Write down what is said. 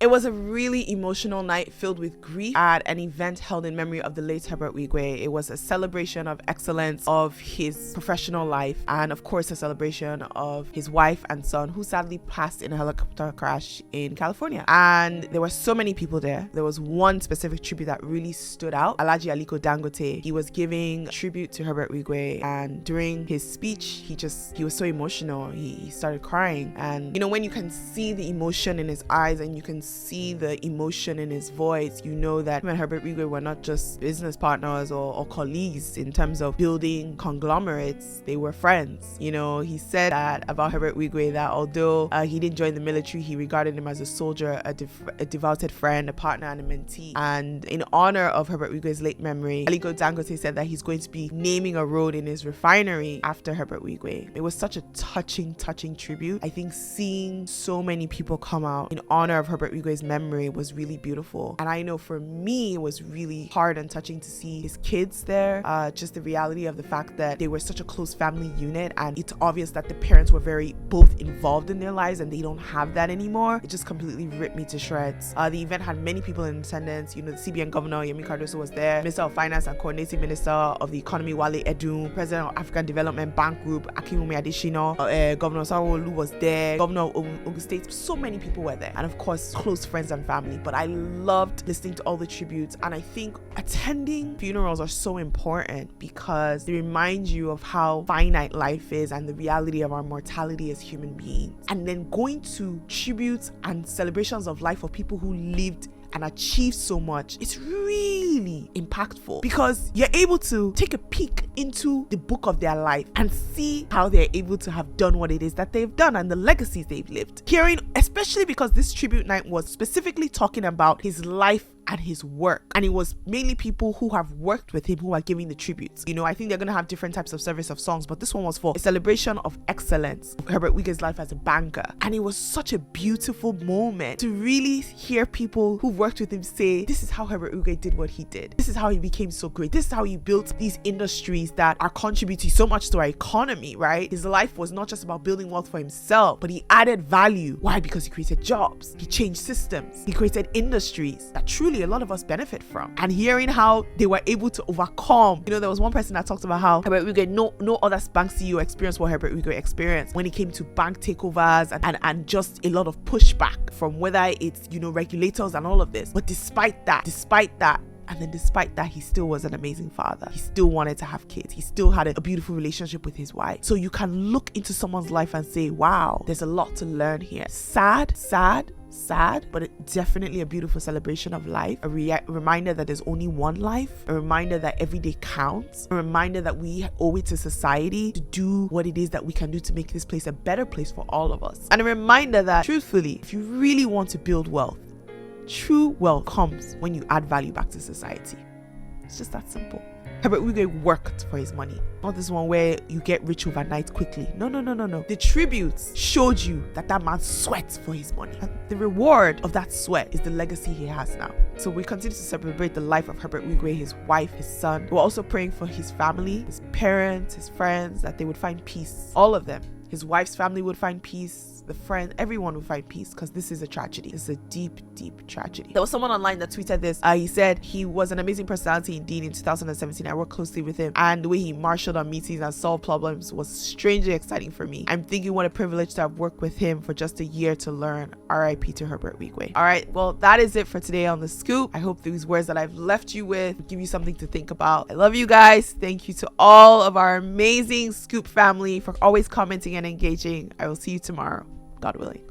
It was a really emotional night filled with grief at an event held in memory of the late Herbert Wigwe. It was a celebration of excellence of his professional life, and of course a celebration of his wife and son, who sadly passed in a helicopter crash in California. And there were so many people there. There was one specific tribute that really stood out. Alhaji Aliko Dangote, he was giving tribute to Herbert Wigwe, and during his speech he was so emotional. He started crying, and you know, when you can see the emotion in his eyes and you can see the emotion in his voice, you know that him and Herbert Wigwe were not just business partners or colleagues in terms of building conglomerates. They were friends. You know, he said that about Herbert Wigwe, that although he didn't join the military, he regarded him as a soldier, a devoted friend, a partner, and a mentee. And in honor of Herbert Wigwe's late memory, Aliko Dangote said that he's going to be naming a road in his refinery after Herbert Wigwe. It was such a touching tribute. I think seeing so many people come out in honor of Herbert Wigwe's memory was really beautiful. And I know for me, it was really hard and touching to see his kids there. Just the reality of the fact that they were such a close family unit, and it's obvious that the parents were very both involved in their lives, and they don't have that anymore. It just completely ripped me to shreds. The event had many people in attendance. You know, the CBN governor, Yemi Cardoso, was there. Minister of Finance and Coordinating Minister of the Economy, Wale Edun. President of African Development Bank Group, Akinwumi Adesina. Governor Sanwo-Olu was there. Governor of Ogun State. So many people were there. And of course, close friends and family. But I loved listening to all the tributes. And I think attending funerals are so important because they remind you of how finite life is and the reality of our mortality as human beings. And then going to tributes and celebrations of life for people who lived and achieved so much, it's really impactful because you're able to take a peek into the book of their life and see how they're able to have done what it is that they've done and the legacies they've lived. Hearing, especially because this tribute night was specifically talking about his life and his work, and it was mainly people who have worked with him who are giving the tributes. You know, I think they're gonna have different types of service of songs, but this one was for a celebration of excellence of Herbert Wigwe's life as a banker. And it was such a beautiful moment to really hear people who worked with him say, this is how Herbert Wigwe did what he did. This is how he became so great. This is how he built these industries that are contributing so much to our economy, right? His life was not just about building wealth for himself, but he added value. Why? Because he created jobs, he changed systems, he created industries that truly a lot of us benefit from. And hearing how they were able to overcome, you know, there was one person that talked about how Herbert Wigwe, no other bank CEO experienced what Herbert Wigwe experienced when it came to bank takeovers and just a lot of pushback from whether it's, you know, regulators and all of this. But despite that, and then despite that, he still was an amazing father. He still wanted to have kids. He still had a beautiful relationship with his wife. So you can look into someone's life and say, wow, there's a lot to learn here. Sad, but definitely a beautiful celebration of life. A reminder that there's only one life. A reminder that every day counts. A reminder that we owe it to society to do what it is that we can do to make this place a better place for all of us. And a reminder that, truthfully, if you really want to build wealth, true wealth comes when you add value back to society. It's just that simple. Herbert Wigwe worked for his money. Not this one where you get rich overnight quickly. No. The tributes showed you that man sweats for his money. And the reward of that sweat is the legacy he has now. So we continue to celebrate the life of Herbert Wigwe, his wife, his son. We're also praying for his family, his parents, his friends, that they would find peace. All of them. His wife's family would find peace. The friend, everyone will find peace, because this is a tragedy. It's a deep tragedy. There was someone online that tweeted this. He said he was an amazing personality indeed. In 2017, I worked closely with him, and the way he marshaled on meetings and solved problems was strangely exciting for me. I'm thinking what a privilege to have worked with him for just a year to learn. RIP to Herbert Wigwe. All right, well, that is it for today on The Scoop. I hope these words that I've left you with give you something to think about. I love you guys. Thank you to all of our amazing Scoop family for always commenting and engaging. I will see you tomorrow, God willing.